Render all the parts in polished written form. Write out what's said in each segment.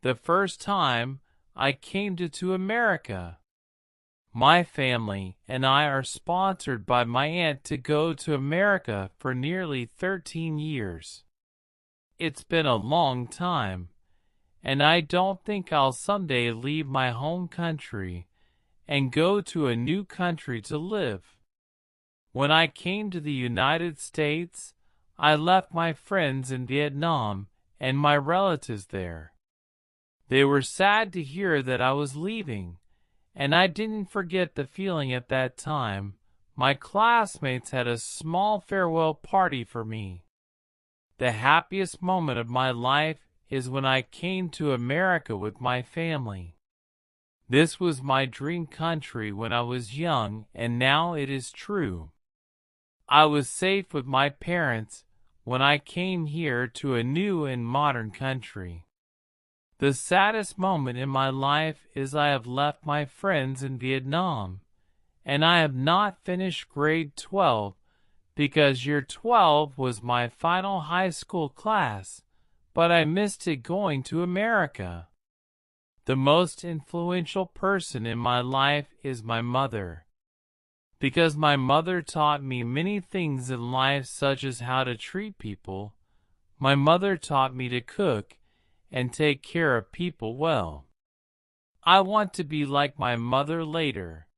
the first time I came to America. My family and I are sponsored by my aunt to go to America for nearly 13 years. It's been a long time, and I don't think I'll someday leave my home country and go to a new country to live. When I came to the United States, I left my friends in Vietnam and my relatives there. They were sad to hear that I was leaving, and I didn't forget the feeling at that time. My classmates had a small farewell party for me. The happiest moment of my life is when I came to America with my family. This was my dream country when I was young, and now it is true. I was safe with my parents when I came here to a new and modern country. The saddest moment in my life is I have left my friends in Vietnam, and I have not finished grade 12 because year 12 was my final high school class, but I missed it going to America. The most influential person in my life is my mother, because my mother taught me many things in life, such as how to treat people. My mother taught me to cook and take care of people well. I want to be like my mother later.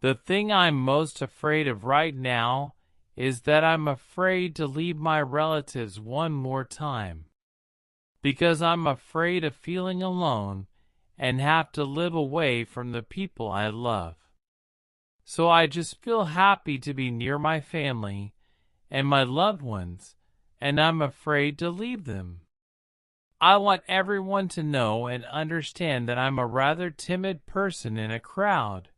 The thing I'm most afraid of right now is that I'm afraid to leave my relatives one more time, because I'm afraid of feeling alone and have to live away from the people I love. So I just feel happy to be near my family and my loved ones, and I'm afraid to leave them. I want everyone to know and understand that I'm a rather timid person in a crowd.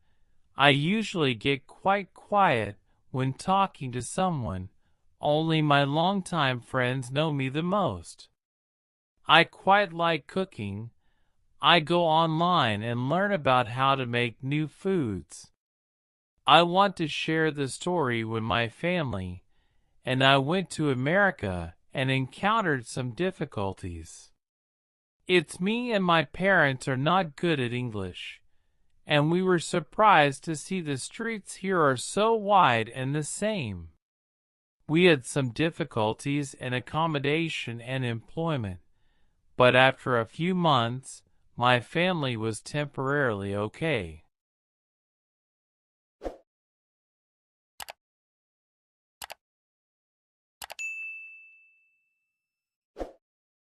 I usually get quite quiet when talking to someone. Only my longtime friends know me the most. I quite like cooking. I go online and learn about how to make new foods. I want to share the story with my family, and I went to America and encountered some difficulties. It's me and my parents are not good at English, and we were surprised to see the streets here are so wide and the same. We had some difficulties in accommodation and employment, but after a few months, my family was temporarily okay.